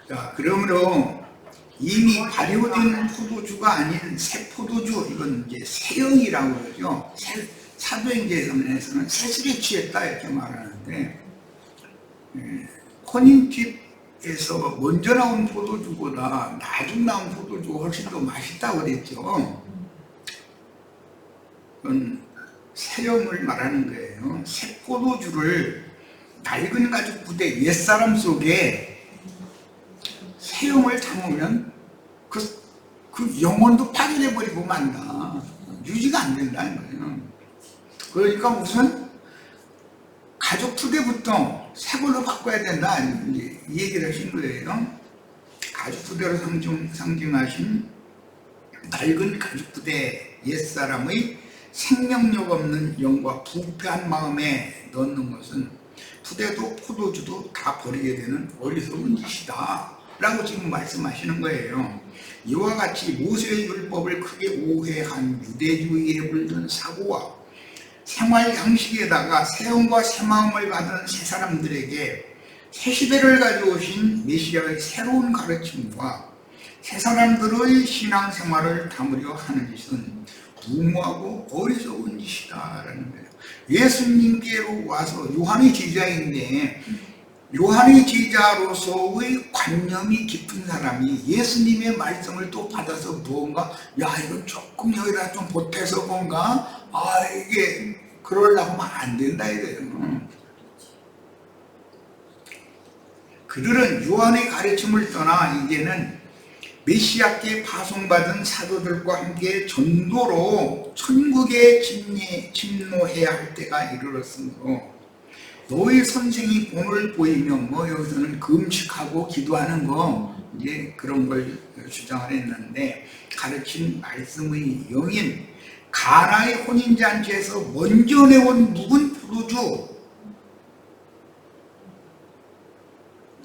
자, 그러므로 이미 발효된 포도주가 아닌 새 포도주, 이건 이제 새형이라고 그러죠. 사도행전에서는 새술에 취했다 이렇게 말하는데, 혼인집에서 먼저 나온 포도주보다 나중 나온 포도주가 훨씬 더 맛있다고 그랬죠. 그건 새형을 말하는 거예요. 새 포도주를 낡은 가죽 부대 옛사람 속에 새형을 담으면 그 영혼도 파괴해버리고 만다. 유지가 안 된다는 거예요. 그러니까 우선 가죽 부대부터 새 걸로 바꿔야 된다. 이제 이 얘기를 하신 거예요. 가죽 부대로 상징하신 낡은 가죽 부대 옛사람의 생명력 없는 영과 부패한 마음에 넣는 것은 부대도 포도주도 다 버리게 되는 어리석은 짓이다 라고 지금 말씀하시는 거예요. 이와 같이 모세의 율법을 크게 오해한 유대주의에 물든 사고와 생활 양식에다가 새형과 새 마음을 가진 새 사람들에게 새 시대를 가져오신 메시아의 새로운 가르침과 새 사람들의 신앙생활을 담으려 하는 짓은 무모하고 어리석은 짓이다라는 거예요. 예수님께로 와서 요한의 제자인데, 요한의 제자로서의 관념이 깊은 사람이 예수님의 말씀을 또 받아서 무언가, 야 이건 조금 여기다 좀 보태서 뭔가 이게 그러려고 하면 안 된다 이거예요. 그들은 요한의 가르침을 떠나 이제는 메시아께 파송받은 사도들과 함께 전도로 천국에 침노해야 할 때가 이르렀으므로 너희 선생이 본을 보이면 여기서는 금식하고 기도하는 거 이제 그런 걸 주장을 했는데, 가르친 말씀의 영인 가나의 혼인잔치에서 먼저 내온 묵은 포도주,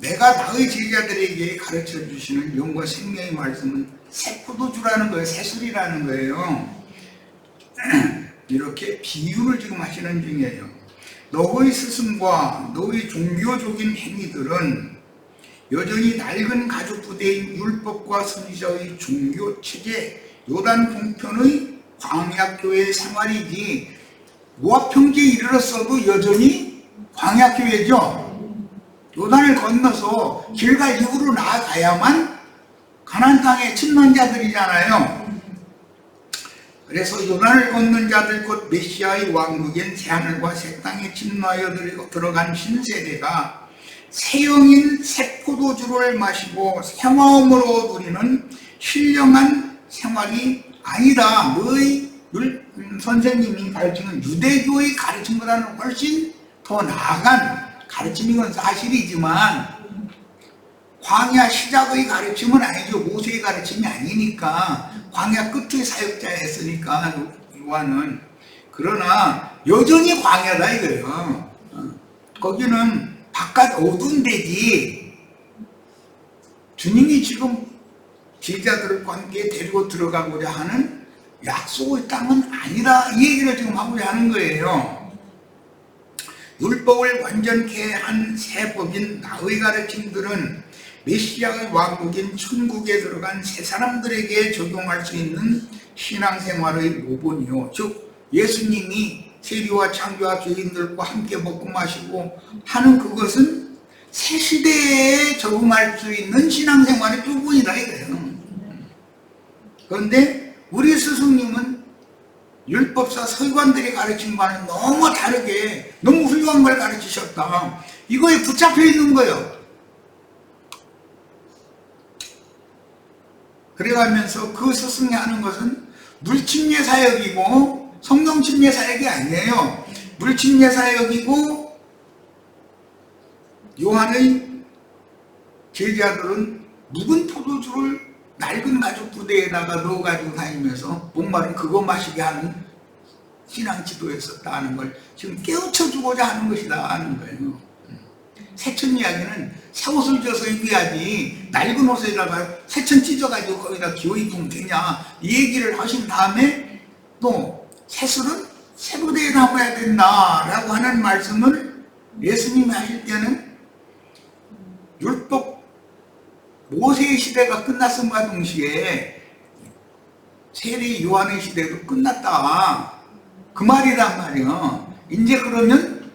내가 나의 제자들에게 가르쳐 주시는 영과 생명의 말씀은 새 포도주라는 거예요. 새술이라는 거예요. 이렇게 비유를 지금 하시는 중이에요. 너의 스승과 너의 종교적인 행위들은 여전히 낡은 가죽 부대인 율법과 선지자의 종교 체제, 요단 동편의 광야교회 생활이지, 모압 평지에 이르렀어도 여전히 광야교회죠. 요단을 건너서 길갈 이후로 나아가야만 가나안 땅의 침노한 자들이잖아요. 그래서 요단을 건넌 자들 곧 메시아의 왕국인 새하늘과 새 땅에 침노하여 들어간 신세대가 새형인 새 포도주를 마시고 새 마음으로 누리는 신령한 생활이 아니라, 너희 선생님이 가르치는 유대교의 가르침보다는 훨씬 더 나아간 가르침인 건 사실이지만 광야 시작의 가르침은 아니죠. 모세의 가르침이 아니니까, 광야 끝의 사역자였으니까 요한은. 그러나 여전히 광야다 이거예요. 거기는 바깥 어두운 데지, 주님이 지금 제자들과 함께 데리고 들어가고자 하는 약속의 땅은 아니라, 이 얘기를 지금 하고자 하는 거예요. 율법을 완전케 한 새 법인 나의 가르침들은 메시아의 왕국인 천국에 들어간 새 사람들에게 적용할 수 있는 신앙생활의 모본이요, 즉 예수님이 세리와 창조와 죄인들과 함께 먹고 마시고 하는 그것은 새 시대에 적응할 수 있는 신앙생활의 부분이다 이거예요. 그런데 우리 스승님은 율법사 서기관들이 가르친 바는 너무 다르게 너무 훌륭한 걸 가르치셨다. 이거에 붙잡혀 있는 거예요. 그래가면서 그 스승이 하는 것은 물침례 사역이고 성령 침례 사역이 아니에요. 물침례 사역이고, 요한의 제자들은 묵은 포도주를 낡은 가죽 부대에다가 넣어가지고 다니면서 목마른 그거 마시게 하는 신앙 지도였었다는 걸 지금 깨우쳐주고자 하는 것이다 하는 거예요. 새천 이야기는 새 옷을 져서 입어야지 낡은 옷에다가 새천 찢어가지고 거기다 기어 입으면 되냐, 이 얘기를 하신 다음에 또 새술은 새 부대에 담아야 된다라고 하는 말씀을 예수님이 하실 때는 율법 모세의 시대가 끝났음과 동시에 세례 요한의 시대도 끝났다. 그 말이란 말이야. 이제 그러면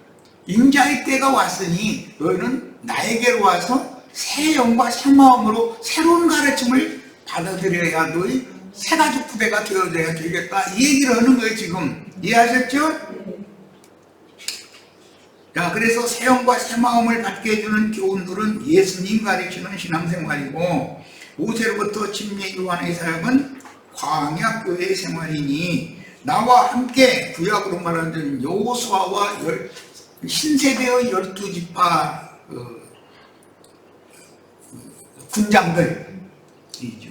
인자의 때가 왔으니 너희는 나에게로 와서 새 영과 새 마음으로 새로운 가르침을 받아들여야 너희 새가족 부대가 되어야 되겠다. 이 얘기를 하는 거예요 지금. 이해하셨죠? 자, 그래서 새 영과 새 마음을 받게 해주는 교훈들은 예수님 가르치는 신앙생활이고, 모세로부터 침례 요한의 사역은 광야교회 생활이니, 나와 함께 구약으로 말하는 여호수아와 신세대의 12지파 군장들이죠.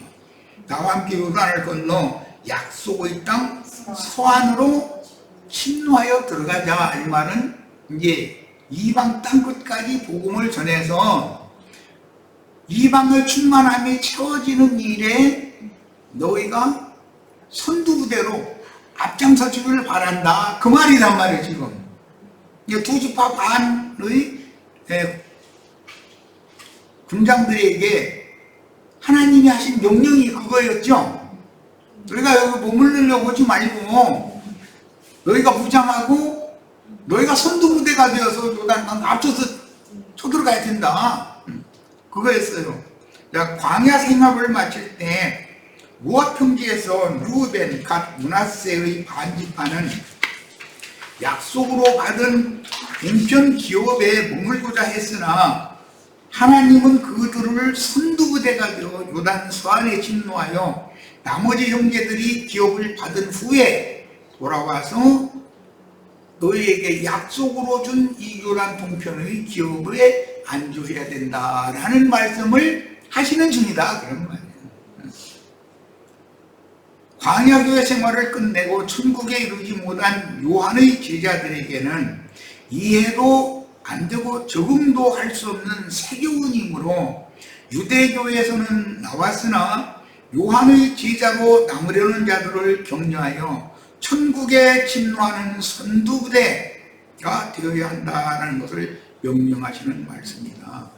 나와 함께 요단을 건너 약속의 땅 서안으로 침노하여 들어가자. 이 말은 이제 이방 땅 끝까지 복음을 전해서 이방을 충만함에 채워지는 일에 너희가 선두부대로 앞장서기를 바란다. 그 말이란 말이에요 지금. 이제 두 지파 반의 군장들에게 하나님이 하신 명령이 그거였죠. 너희가 여기 머물려고 하지 말고 너희가 무장하고 너희가 선두부대가 되어서 요단 앞서서 쳐들어가야 된다. 그거였어요. 광야 생활을 마칠 때 모압 평지에서 루벤, 갓, 므낫세의 반지파는 약속으로 받은 동편 기업에 머물고자 했으나 하나님은 그들을 선두부대가 되어 요단 서안에 침노하여 나머지 형제들이 기업을 받은 후에 돌아와서 너희에게 약속으로 준 이 요단 동편의 기업에 안주해야 된다라는 말씀을 하시는 중이다. 그런 말이에요. 광야교회 생활을 끝내고 천국에 이르지 못한 요한의 제자들에게는 이해도 안 되고 적응도 할 수 없는 새 교훈이므로 유대교에서는 나왔으나 요한의 제자로 남으려는 자들을 격려하여 천국에 침노하는 선두부대가 되어야 한다는 것을 명령하시는 말씀입니다.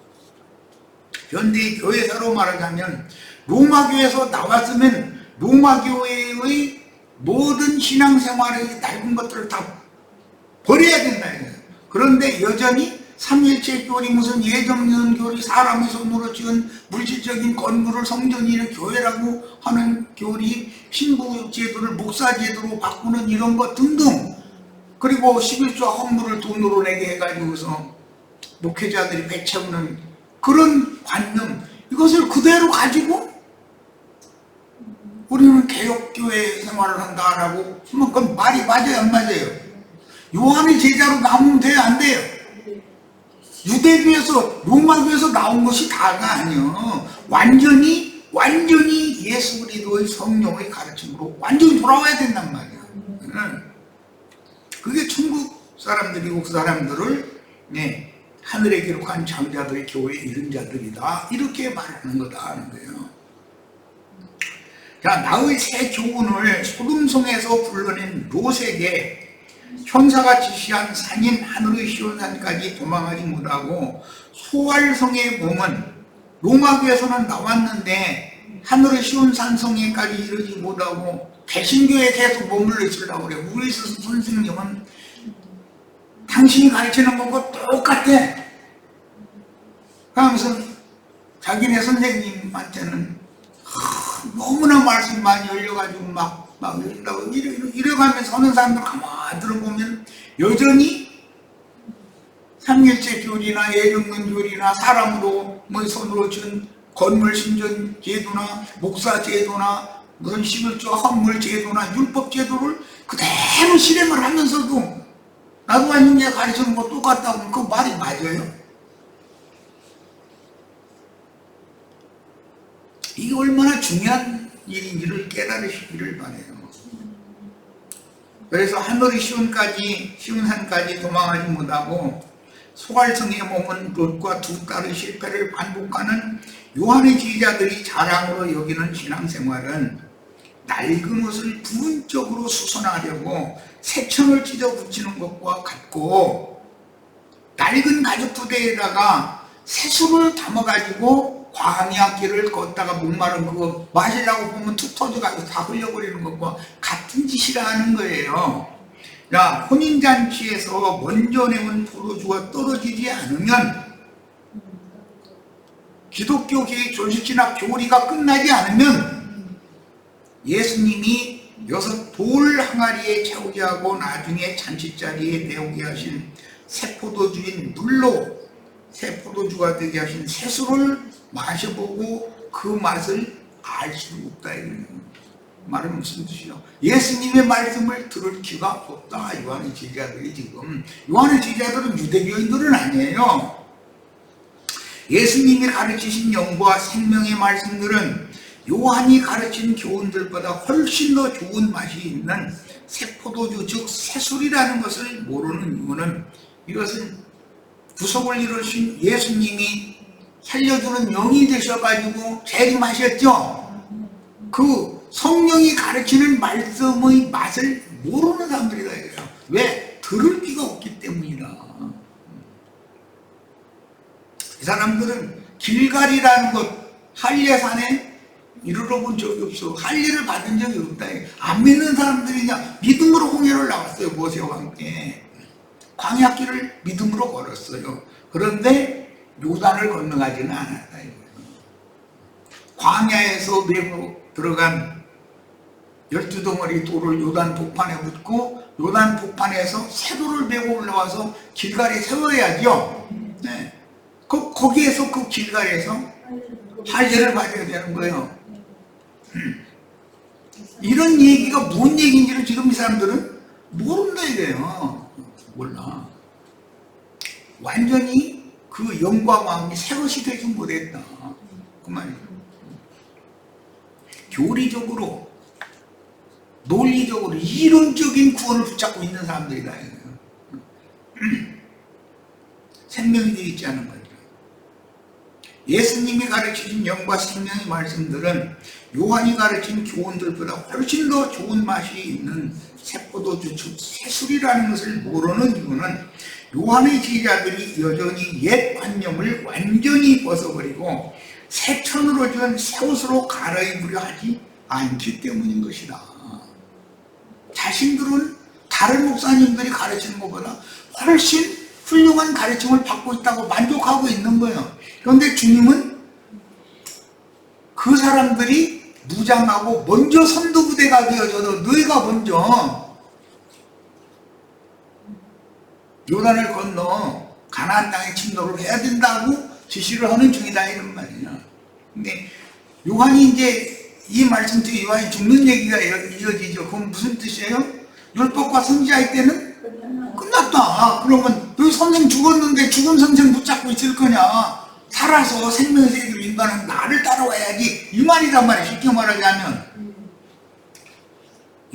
현대 교회사로 말하자면 로마교에서 나왔으면 로마교회의 모든 신앙생활의 낡은 것들을 다 버려야 된다. 그런데 여전히 삼일체 교리, 무슨 예정년 교리, 사람의 손으로 지은 물질적인 건물을 성전이나 교회라고 하는 교리, 신부 제도를 목사 제도로 바꾸는 이런 것 등등, 그리고 11조 헌물을 돈으로 내게 해가지고서 목회자들이 배채우는 그런 관념, 이것을 그대로 가지고 우리는 개혁교회 생활을 한다라고 하면 그건 말이 맞아요, 안 맞아요? 요한의 제자로 남으면 돼요, 안 돼요? 유대교에서, 로마교에서 나온 것이 다가 아니요. 완전히 예수 그리스도의 성령의 가르침으로 완전히 돌아와야 된단 말이야. 그게 천국 사람들이고 그 사람들을 하늘에 기록한 장자들의 교회 이른 자들이다. 이렇게 말하는 거다 하는 거예요. 자, 나의 새 교훈을 소금성에서 불러낸 롯에게 현사가 지시한 산인 하늘의 시온산까지 도망하지 못하고 소알성의 몸은 로마교에서는 나왔는데 하늘의 시온산성에까지 이르지 못하고 개신교에 계속 머물러 있으려고 그래. 우리 선생님은 당신이 가르치는 것과 똑같아. 그러면서 자기네 선생님한테는 너무나 말씀 많이 열려가지고 막 이런다고 이래가면서 하는 사람들 가만히 들어보면 여전히 삼일체 교리나 예정론 교리나 사람으로 손으로 준 건물 신전 제도나 목사 제도나 무슨 11조 헌물 제도나 율법 제도를 그대로 실행을 하면서도 나도 아닌 게 가르치는 거 똑같다고 그 말이 맞아요? 이게 얼마나 중요한 일인지를 깨달으시기를 바라요. 그래서 하늘의 시온산까지 도망하지 못하고 소갈성에 머문 롯과 두 딸의 실패를 반복하는 요한의 제자들이 자랑으로 여기는 신앙생활은 낡은 옷을 부분적으로 수선하려고 새천을 찢어 붙이는 것과 같고, 낡은 가죽 부대에다가 새수를 담아가지고 광야 길을 걷다가 목마른 그거 마시려고 보면 툭 터져가지고 다 흘려버리는 것과 같은 짓이라 하는 거예요. 야, 혼인잔치에서 먼저 내온 포도주가 떨어지지 않으면, 기독교계의 조식이나 교리가 끝나지 않으면 예수님이 6 돌 항아리에 채우게 하고 나중에 잔치자리에 내오게 하신 새 포도주인 물로 새 포도주가 되게 하신 새술을 마셔보고 그 맛을 알 수 없다. 말은 무슨 뜻이요? 예수님의 말씀을 들을 기가 없다. 요한의 제자들이 지금. 요한의 제자들은 유대교인들은 아니에요. 예수님이 가르치신 영과 생명의 말씀들은 요한이 가르친 교훈들보다 훨씬 더 좋은 맛이 있는 새 포도주, 즉 새술이라는 것을 모르는 이유는, 이것은 구속을 이루신 예수님이 살려주는 영이 되셔가지고 재림하셨죠. 그 성령이 가르치는 말씀의 맛을 모르는 사람들이다 이거예요. 왜? 들을 귀가 없기 때문이다. 이 사람들은 길갈이라는 것, 할례산에 이르러 본 적이 없어. 할례를 받은 적이 없다. 안 믿는 사람들이 그냥 믿음으로 홍해를 나왔어요. 모세와 함께 광야길을 믿음으로 걸었어요. 그런데 요단을 건너가지는 않았다. 광야에서 메고 들어간 12덩어리 돌을 요단 복판에 묻고, 요단 복판에서 새 돌을 메고 올라와서 길갈에 세워야죠. 네. 거기에서 그 길갈에서 할례를 받아야 되는 거예요. 이런 얘기가 뭔 얘기인지를 지금 이 사람들은 모른다 이거예요. 몰라. 완전히 그 영과 마음이 새 것이 되지 못했다. 그 말이에요. 교리적으로, 논리적으로, 이론적인 구원을 붙잡고 있는 사람들이다. 생명이 되어 있지 않은 거죠. 예수님이 가르치신 영과 생명의 말씀들은 요한이 가르친 교훈들보다 훨씬 더 좋은 맛이 있는 새포도주, 즉 새술이라는 것을 모르는 이유는 요한의 제자들이 여전히 옛 관념을 완전히 벗어버리고 새 천으로 지은 새 옷으로 갈아입으려 하지 않기 때문인 것이다. 자신들은 다른 목사님들이 가르치는 것보다 훨씬 훌륭한 가르침을 받고 있다고 만족하고 있는 거예요. 그런데 주님은 그 사람들이 무장하고 먼저 선두부대가 되어져도 너희가 먼저 요단을 건너 가나안 땅에 침노를 해야 된다고 지시를 하는 중이다 이런 말이야. 근데 요한이 이제 이 말씀 중에 요한이 죽는 얘기가 이어지죠. 그건 무슨 뜻이에요? 율법과 선지자의 때는 끝났다. 그러면 너희 선생 죽었는데 죽은 선생 붙잡고 있을 거냐? 살아서 생명의 세계로 인간은 나를 따라와야지 이 말이란 말이야. 쉽게 말하자면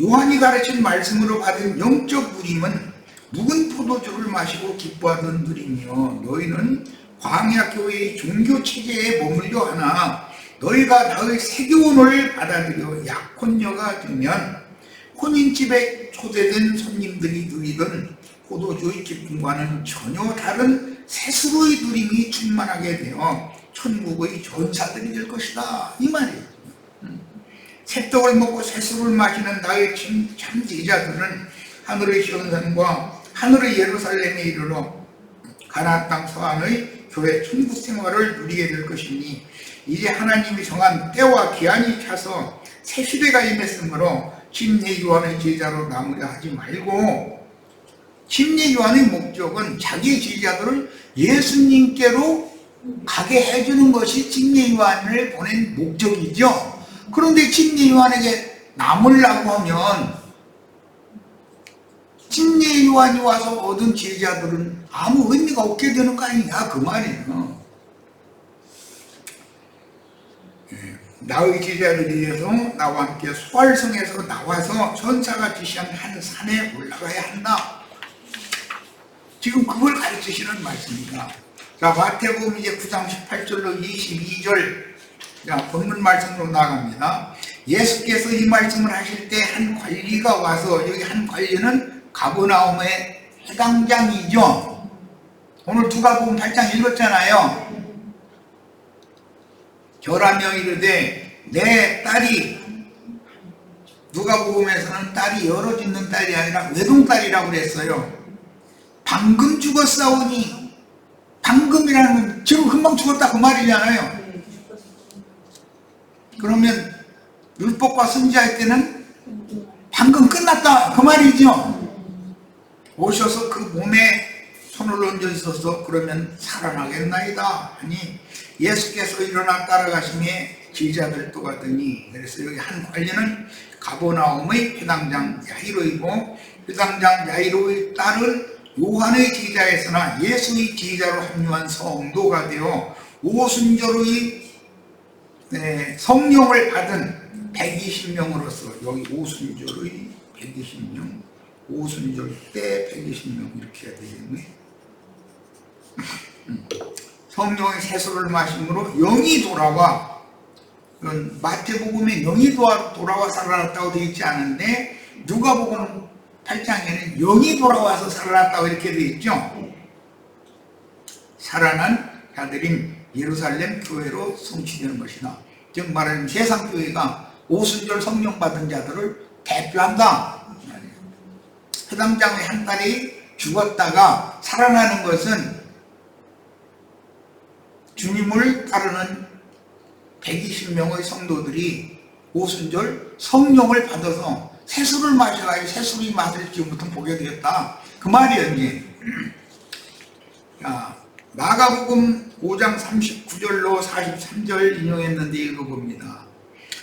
요한이 가르친 말씀으로 받은 영적 누림은 묵은 포도주를 마시고 기뻐하던 들이며 너희는 광야 교회의 종교 체제에 머물려 하나 너희가 나의 세교훈을 받아들여 약혼녀가 되면 혼인집에 초대된 손님들이 누리던 포도주의 기쁨과는 전혀 다른 새수로의 누림이 충만하게 되어 천국의 전사들이 될 것이다 이 말이에요. 새떡을 먹고 새술을 마시는 나의 참 제자들은 하늘의 시온산과 하늘의 예루살렘에 이르러 가나안 땅 서안의 교회 천국 생활을 누리게 될 것이니 이제 하나님이 정한 때와 기한이 차서 새 시대가 임했으므로 침례 요한의 제자로 남으려 하지 말고, 침례 요한의 목적은 자기 제자들을 예수님께로 가게 해주는 것이 침례 요한을 보낸 목적이죠. 그런데 침례 요한에게 남으려고 하면 침례 요한이 와서 얻은 제자들은 아무 의미가 없게 되는 거 아니냐 그 말이에요. 나의 제자들이 위해서 나와 함께 소활성에서 나와서 전사가 지시한 한 산에 올라가야 한다. 지금 그걸 가르치시는 말씀입니다. 자, 마태복음 이제 9장 18절로 22절, 자, 본문 말씀으로 나갑니다. 예수께서 이 말씀을 하실 때 한 관리가 와서, 여기 한 관리는 가버나움의 해당장이죠. 오늘 누가복음 8장 읽었잖아요. 결하며 이르되 내 딸이, 누가복음에서는 딸이 여러 짓는 딸이 아니라 외동딸이라고 그랬어요. 방금 죽었사오니, 방금이라는 건 지금 금방 죽었다 그 말이잖아요. 그러면 율법과 선지할 때는 방금 끝났다 그 말이죠. 오셔서 그 몸에 손을 얹어 있어서 그러면 살아나겠나이다 하니 예수께서 일어나 따라가심에 제자들도 가더니, 그래서 여기 한 관리는 가버나움의 회당장 야이로이고, 회당장 야이로의 딸은 요한의 제자에서나 예수의 제자로 합류한 성도가 되어 오순절의 성령을 받은 120명으로서, 여기 오순절의 120명, 오순절 때 120명 이렇게 해야 되겠네. 성령의 세수를 마심으로 영이 돌아와, 마태복음에 영이 돌아와 살아났다고 되어 있지 않은데 누가복음 8장에는 영이 돌아와서 살아났다고 이렇게 되어 있죠. 살아난 자들인 예루살렘 교회로 성취되는 것이다. 즉 말하자면 세상 교회가 오순절 성령 받은 자들을 대표한다. 회당장의 한 딸이 죽었다가 살아나는 것은 주님을 따르는 120명의 성도들이 오순절 성령을 받아서 세수를 마셔가지고 세수의 맛을 지금부터 보게 되었다 그 말이에요. 이제 자, 마가복음 5장 39절로 43절 인용했는데 읽어봅니다.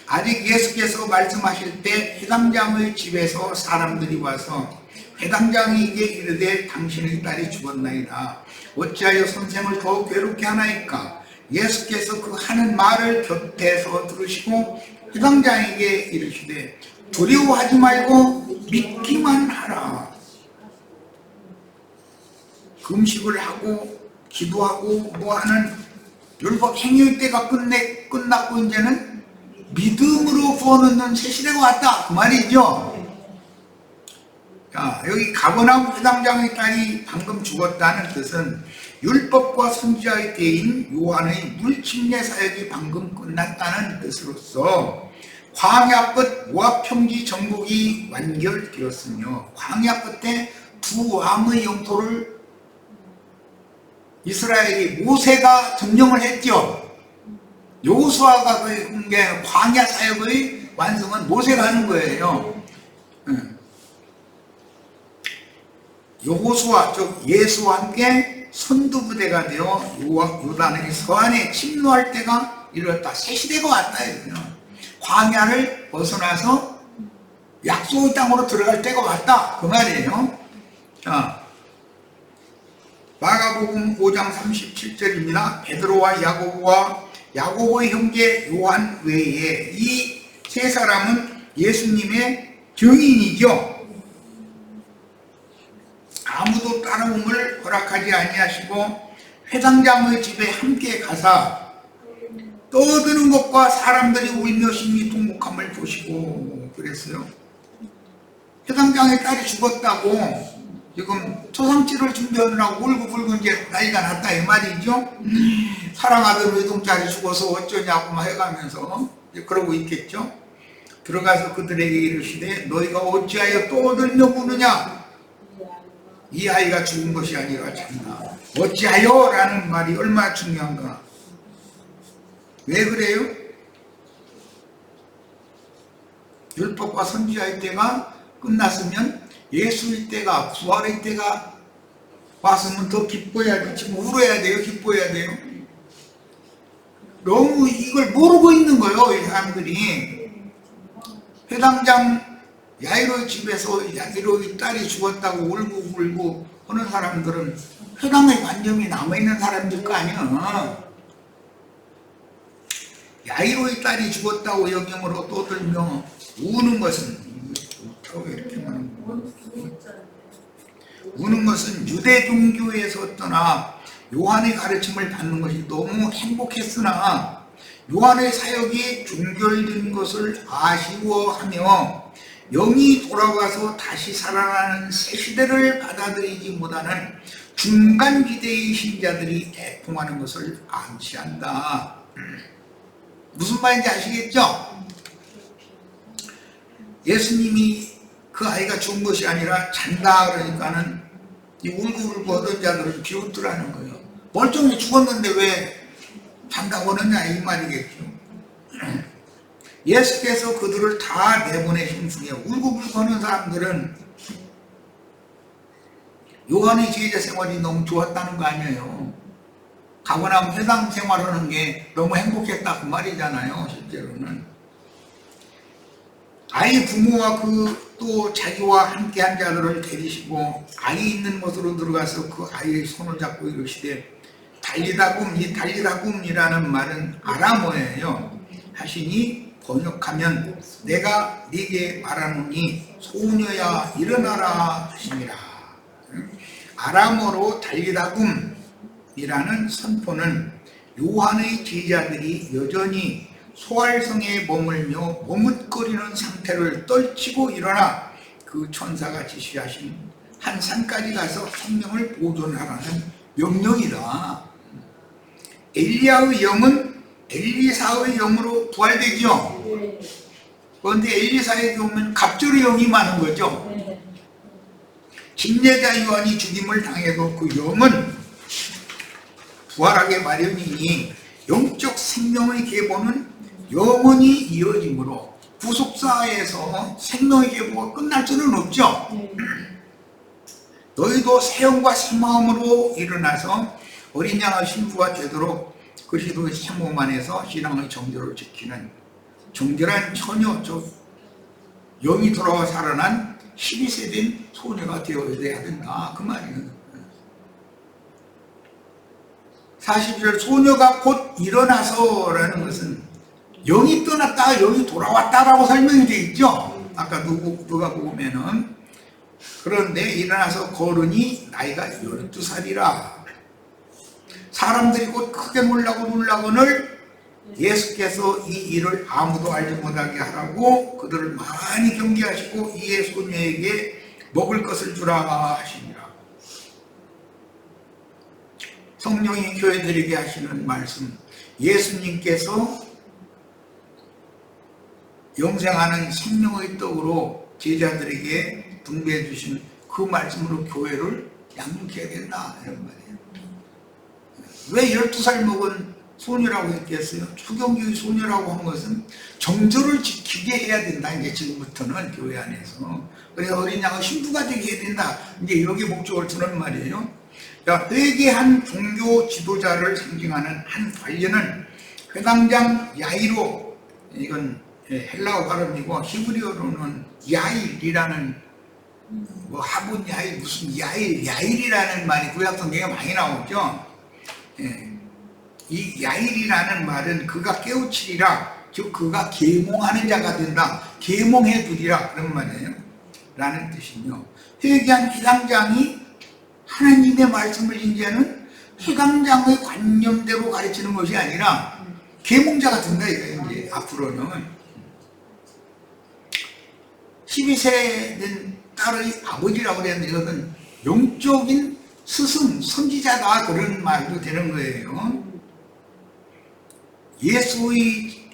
아직 예수께서 말씀하실 때 회당장의 집에서 사람들이 와서 회당장에게 이르되 당신의 딸이 죽었나이다. 어찌하여 선생을 더욱 괴롭게 하나이까? 예수께서 그 하는 말을 곁에서 들으시고 회당장에게 이르시되 두려워하지 말고 믿기만 하라. 금식을 하고 기도하고 뭐하는 율법 행위의 때가 끝났고 이제는 믿음으로 구원 얻는 새 시대가 왔다 그 말이죠. 자, 여기 가버나움 회당장의 딸이 방금 죽었다는 뜻은 율법과 선지자의 때인 요한의 물침례 사역이 방금 끝났다는 뜻으로서 광야 끝 모압 평지 정복이 완결되었으며, 광야 끝에 두 왕의 영토를 이스라엘이 모세가 점령을 했죠. 여호수아가 그 광야 사역의 완성은 모세가 하는 거예요. 여호수아 즉 예수와 함께 선두부대가 되어 요단의 서안에 침노할 때가 이르렀다. 새 시대가 왔다. 광야를 벗어나서 약속의 땅으로 들어갈 때가 왔다 그 말이에요. 자, 마가복음 5장 37절입니다. 베드로와 야고보의 형제 요한 외에 이 세 사람은 예수님의 증인이죠. 아무도 따라옴을 허락하지 아니하시고 회당장의 집에 함께 가사 떠드는 것과 사람들이 울며 심히 통곡함을 보시고 그랬어요. 회당장의 딸이 죽었다고 지금 초상집을 준비하느라고 울고불고 이제 난리가 났다 이 말이죠. 사랑하던 외동딸이 죽어서 어쩌냐고 막 해가면서 그러고 있겠죠. 들어가서 그들에게 이르시되 너희가 어찌하여 떠들며 우느냐. 이 아이가 죽은 것이 아니라 참나. 어찌하여 라는 말이 얼마나 중요한가. 왜 그래요? 율법과 선지자의 때가 끝났으면 예수의 때가, 부활의 때가 왔으면 더 기뻐해야 돼. 지금 울어야 돼요? 기뻐해야 돼요? 너무 이걸 모르고 있는 거예요, 이 사람들이. 회당장 야이로의 집에서 야이로의 딸이 죽었다고 울고 하는 사람들은 회당의 관념이 남아있는 사람들 거 아니야. 야이로의 딸이 죽었다고 여김으로 떠들며 우는 것은 이렇게 우는 것은 유대 종교에서 떠나 요한의 가르침을 받는 것이 너무 행복했으나 요한의 사역이 종결된 것을 아쉬워하며 영이 돌아와서 다시 살아나는 새 시대를 받아들이지 못하는 중간 기대의 신자들이 애통하는 것을 암시한다. 무슨 말인지 아시겠죠? 예수님이 그 아이가 죽은 것이 아니라 잔다 그러니까는 이 울고불고 하던 자들을 비웃더라는 거예요. 멀쩡히 죽었는데 왜 잔다고 하느냐 이 말이겠죠. 예수께서 그들을 다 내보내신 중에 울고불고 하는 사람들은 요한의 제자 생활이 너무 좋았다는 거 아니에요. 가고 나면 회당 생활하는 게 너무 행복했다 그 말이잖아요. 실제로는 아이 부모와 그 또 자기와 함께한 자들을 데리시고 아이 있는 곳으로 들어가서 그 아이의 손을 잡고 이르시되 달리다굼, 이 달리다굼이라는 말은 아람어예요. 하시니 번역하면 내가 네게 말하노니 소녀야 일어나라 하시니라. 아람어로 달리다굼이라는 선포는 요한의 제자들이 여전히 소알성에 머물며 머뭇거리는 상태를 떨치고 일어나 그 천사가 지시하신 한 산까지 가서 생명을 보존하라는 명령이다. 엘리야의 영은 엘리사의 영으로 부활되죠. 그런데 엘리사에게 오면 갑절의 영이 많은 거죠. 침례자 요한이 죽임을 당해도 그 영은 부활하게 마련이니 영적 생명의 계보는 영원히 이어지므로 구속사에서 생명의 계보가 끝날 수는 없죠. 너희도 새 영과 새 마음으로 일어나서 어린 양의 신부가 되도록 그리스도의 새 몸 안에서 신앙의 정절을 지키는 정결한 처녀, 영이 돌아와 살아난 12세 된 소녀가 되어야 된다 그 말이에요. 41절 소녀가 곧 일어나서라는 것은 영이 떠났다가 영이 돌아왔다라고 설명이 되어 있죠. 아까 누가 보면은 그런데 일어나서 걸으니 나이가 12살이라. 사람들이 곧 크게 놀라거늘 예수께서 이 일을 아무도 알지 못하게 하라고 그들을 많이 경계하시고 이에 소녀에게 먹을 것을 주라 하시니라. 성령이 교회들에게 하시는 말씀, 예수님께서 영생하는 생명의 떡으로 제자들에게 분배해 주신 그 말씀으로 교회를 양육해야 된다 이런 말이에요. 왜 12살 먹은 소녀라고 했겠어요? 초경기의 소녀라고 하는 것은 정절을 지키게 해야 된다. 이제 지금부터는 교회 안에서. 그래서 어린 양의 신부가 되게 해야 된다. 이제 여기 목적을 두는 말이에요. 회개한 종교 지도자를 상징하는 한 관련은 회당장 야이로, 이건 헬라어 발음이고 히브리어로는 야일이라는 뭐 하분 야일 무슨 야일이라는 말이 구약 성경에 많이 나오죠. 이 야일이라는 말은 그가 깨우치리라, 즉 그가 계몽하는 자가 된다, 계몽해 두리라 그런 말이에요. 라는 뜻이며, 회개한 회당장이 하나님의 말씀을 이제는 회당장의 관념대로 가르치는 것이 아니라 계몽자가 된다 이거예요. 이제 앞으로는 12세 된 딸의 아버지라고 그랬는데 이것은 영적인 스승, 선지자다 그런 말도 되는 거예요. 예수의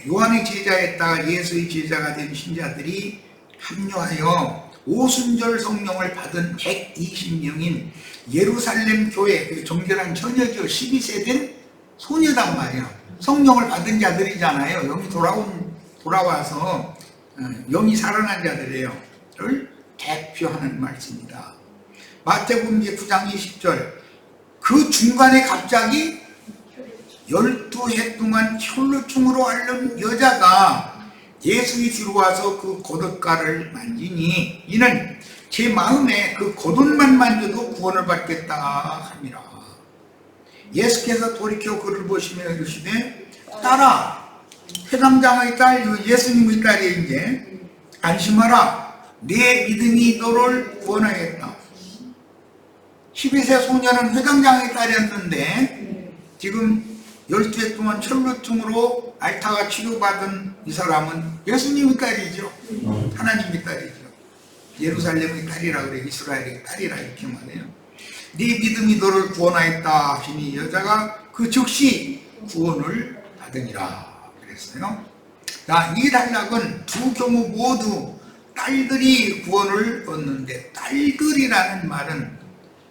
요한의 제자였다가 예수의 제자가 된 신자들이 합류하여 오순절 성령을 받은 120명인 예루살렘 교회, 그 정결한 처녀죠. 12세 된 소녀단 말이에요. 성령을 받은 자들이잖아요. 영이 돌아와서 영이 살아난 자들이에요. 를 대표하는 말씀입니다. 마태복음 9장 20절, 그 중간에 갑자기 12해 동안 혈루증으로 앓는 여자가 예수의 뒤로 와서 그 겉옷가를 만지니 이는 제 마음에 그 겉옷만 만져도 구원을 받겠다 합니다. 예수께서 돌이켜 그를 보시며 이르시되 딸아, 회당장의 딸, 예수님의 딸이 이제 안심하라, 네 믿음이 너를 구원하겠다. 12세 소녀는 회당장의 딸이었는데 지금 12해 동안 혈루증으로 앓다가 치료받은 이 사람은 예수님의 딸이죠. 하나님의 딸이죠. 예루살렘의 딸이라 그래, 이스라엘의 딸이라 이렇게 말해요. 네 믿음이 너를 구원하였다 하시니 여자가 그 즉시 구원을 받으니라. 있어요. 자, 이 단락은 두 경우 모두 딸들이 구원을 얻는데, 딸들이라는 말은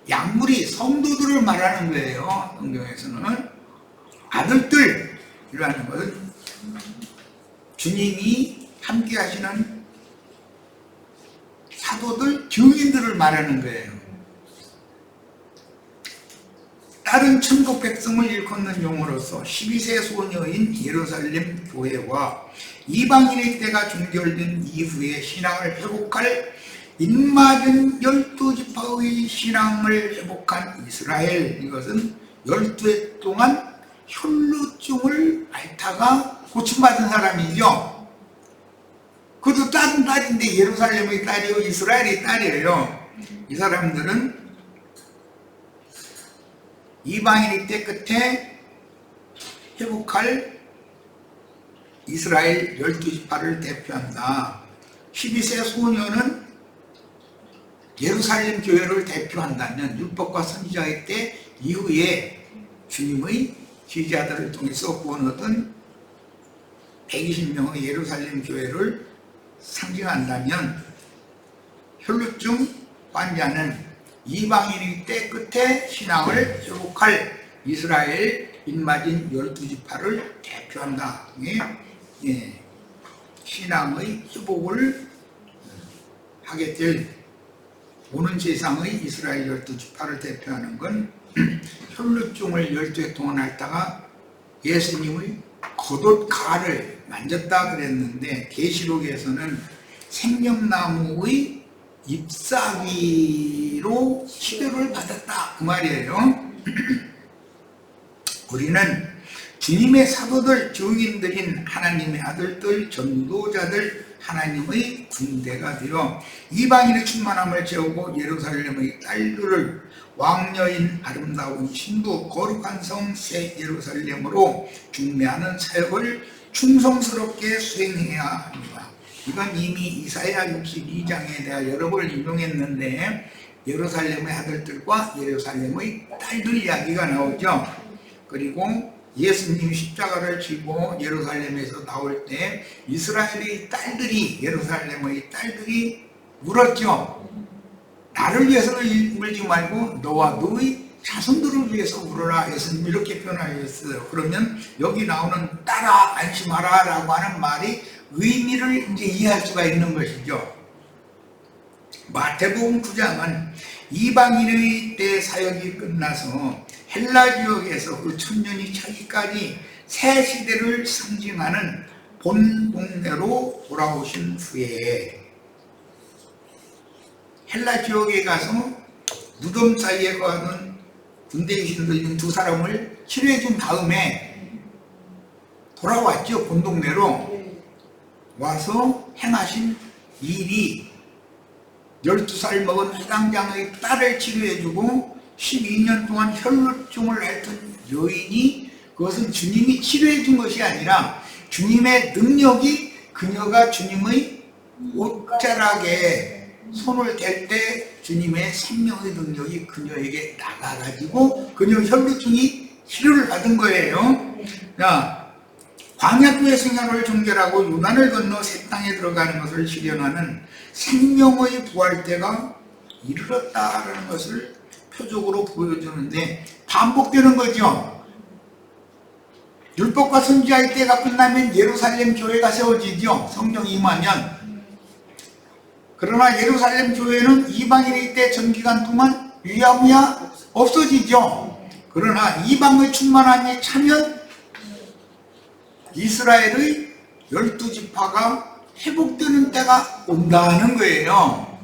약물이 성도들을 말하는 거예요. 성경에서는 아들들이라는 것은 주님이 함께 하시는 사도들, 증인들을 말하는 거예요. 다른 천국 백성을 일컫는 용어로서 12세 소녀인 예루살렘 교회와 이방인의 때가 종결된 이후에 신앙을 회복할 입맞은 12지파의 신앙을 회복한 이스라엘, 이것은 12해 동안 혈루증을 앓다가 고침받은 사람이죠. 그것도 다른 딸인데 예루살렘의 딸이요 이스라엘의 딸이에요. 이 사람들은 이방인의 때 끝에 회복할 이스라엘 12지파를 대표한다. 12세 소녀는 예루살렘 교회를 대표한다면 율법과 선지자의 때 이후에 주님의 지지자들을 통해서 구원 얻은 120명의 예루살렘 교회를 상징한다면, 혈루증 환자는 이방인의 때 끝에 신앙을 회복할 이스라엘 입맞은 12지파를 대표한다. 예, 신앙의 회복을 하게 될 오는 세상의 이스라엘 12지파를 대표하는 건 혈루증을 12해 동안 앓다가 예수님의 겉옷가를 만졌다 그랬는데, 계시록에서는 생명나무의 잎사귀로 치료를 받았다 그 말이에요. 우리는 주님의 사도들, 증인들인 하나님의 아들들, 전도자들, 하나님의 군대가 되어 이방인의 충만함을 채우고 예루살렘의 딸들을 왕녀인 아름다운 신부 거룩한 성 새 예루살렘으로 중매하는 사역을 충성스럽게 수행해야 합니다. 이건 이미 이사야 62장에 대하 여러 번 인용했는데, 예루살렘의 아들들과 예루살렘의 딸들 이야기가 나오죠. 그리고 예수님이 십자가를 지고 예루살렘에서 나올 때 이스라엘의 딸들이, 예루살렘의 딸들이 울었죠. 나를 위해서는 울지 말고 너와 너의 자손들을 위해서 울어라. 예수님 이렇게 표현하셨어요. 그러면 여기 나오는 따라 안심하라 라고 하는 말이 의미를 이제 이해할 수가 있는 것이죠. 마태복음 9장은 이방인의 때 사역이 끝나서 헬라 지역에서 그 천년이 차기까지 새 시대를 상징하는 본 동네로 돌아오신 후에 헬라 지역에 가서 무덤 사이에 거하는 군대 귀신들 있는 두 사람을 치료해 준 다음에 돌아왔죠. 본 동네로 와서 행하신 일이 12살 먹은 회당장의 딸을 치료해주고 12년 동안 혈루증을 앓던 여인이, 그것은 주님이 치료해준 것이 아니라 주님의 능력이, 그녀가 주님의 옷자락에 손을 댈 때 주님의 생명의 능력이 그녀에게 나가가지고 그녀 혈루증이 치료를 받은 거예요. 자, 광야교회 생활을 종결하고 요단을 건너 새 땅에 들어가는 것을 실현하는 생명의 부활 때가 이르렀다라는 것을 표적으로 보여주는데, 반복되는 거죠. 율법과 선지자의 때가 끝나면 예루살렘 교회가 세워지죠. 성령이 임하면. 그러나 예루살렘 교회는 이방인의 때 전기간 동안 유야무야 없어지죠. 그러나 이방의 충만함이 차면 이스라엘의 12지파가 회복되는 때가 온다는 거예요.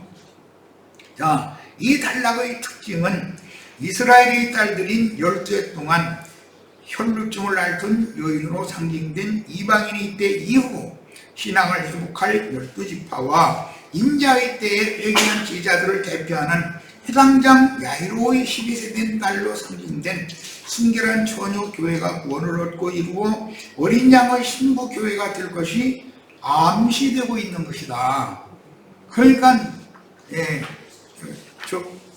자, 이 단락의 특징은 이스라엘의 딸들인 12해 동안 혈루증을 앓던 여인으로 상징된 이방인의 때 이후 신앙을 회복할 12지파와 인자의 때에 회개한 제자들을 대표하는 회당장 야이로의 12세 된 딸로 상징된 순결한 처녀 교회가 구원을 얻고 이루어 어린 양의 신부 교회가 될 것이 암시되고 있는 것이다. 그러니까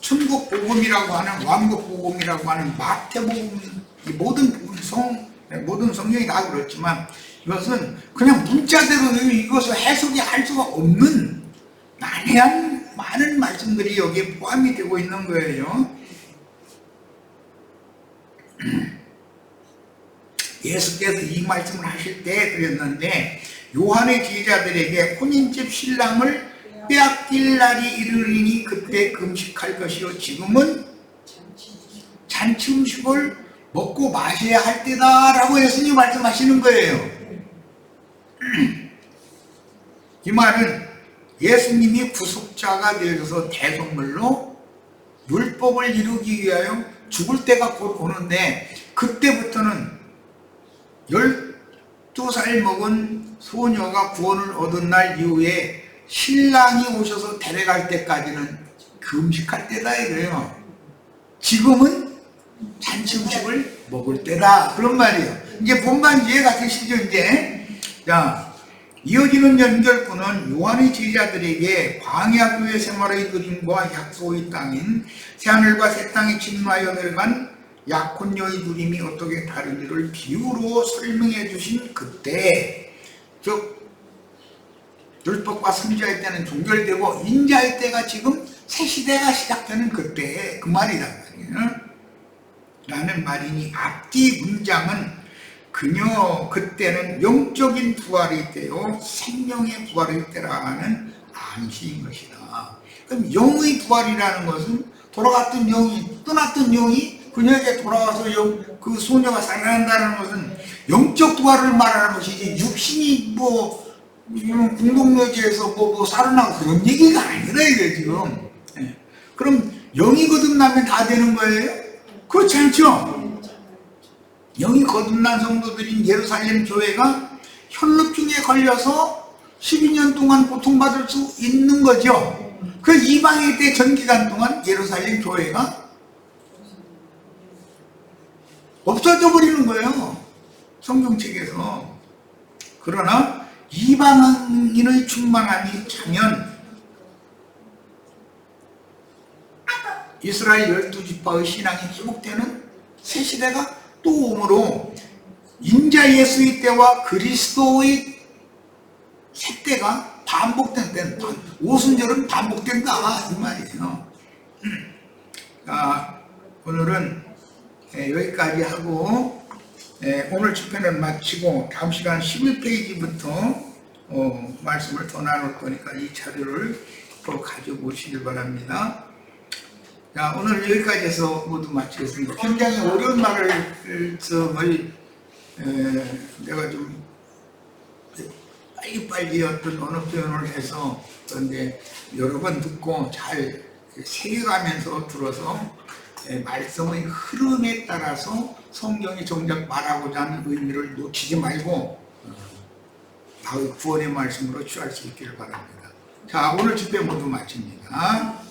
천국 복음이라고 하는, 왕국 복음이라고 하는 마태복음, 모든 성경이 다 그렇지만 이것은 그냥 문자대로 이것을 해석이 할 수가 없는 난해한 많은 말씀들이 여기에 포함이 되고 있는 거예요. 예수께서 이 말씀을 하실 때 그랬는데, 요한의 제자들에게 혼인집 신랑을 빼앗길 날이 이르리니 그때 금식할 것이요 지금은 잔치 음식을 먹고 마셔야 할 때다 라고 예수님이 말씀하시는 거예요. 이 말은 예수님이 구속자가 되어서 대속물로 율법을 이루기 위하여 죽을 때가 곧 오는데, 그때부터는 12살 먹은 소녀가 구원을 얻은 날 이후에 신랑이 오셔서 데려갈 때까지는 금식할 때다 이거예요. 지금은 잔치 음식을 먹을 때다 그런 말이에요. 이제 본반 이해가 되시죠 이제? 자, 이어지는 연결구는 요한의 제자들에게 광야 교회 생활의 누림과 약속의 땅인 새하늘과 새 땅에 침노하여 내려간 약혼녀의 누림이 어떻게 다른지를 비유로 설명해 주신 그때, 즉 율법과 선지자의 때는 종결되고 인자의 때가 지금 새 시대가 시작되는 그때, 그 말이란 말이에요. 라는 말이니 앞뒤 문장은 그녀 그때는 영적인 부활의 때요 생명의 부활의 때라는 암시인 것이다. 그럼 영의 부활이라는 것은 돌아갔던 영이, 떠났던 영이 그녀에게 돌아와서 그 소녀가 살아난다는 것은 영적 부활을 말하는 것이지, 육신이 공동묘지에서 살아나고 그런 얘기가 아니라 이게 지금. 그럼 영이 거듭나면 다 되는 거예요? 그렇지 않죠? 영이 거듭난 성도들인 예루살렘 교회가 혈루증에 걸려서 12년 동안 고통받을 수 있는 거죠. 그 이방의 때 전기간 동안 예루살렘 교회가 없어져 버리는 거예요, 성경책에서. 그러나 이방인의 충만함이 차면 이스라엘 12지파의 신앙이 회복되는 새 시대가 또 오므로 인자 예수의 때와 그리스도의 새 때가 반복된 때는, 오순절은 반복된다 이 말이에요. 자, 오늘은 여기까지 하고 오늘 집회는 마치고 다음 시간 11페이지부터 말씀을 더 나눌 거니까 이 자료를 또 가져오시길 바랍니다. 자, 오늘 여기까지 해서 모두 마치겠습니다. 굉장히 어려운 말씀을 내가 좀 빨리빨리 어떤 언어 표현을 해서, 그런데 여러 번 듣고 잘 새겨가면서 들어서 말씀의 흐름에 따라서 성경이 정작 말하고자 하는 의미를 놓치지 말고 나의 구원의 말씀으로 취할 수 있기를 바랍니다. 자, 오늘 집회 모두 마칩니다.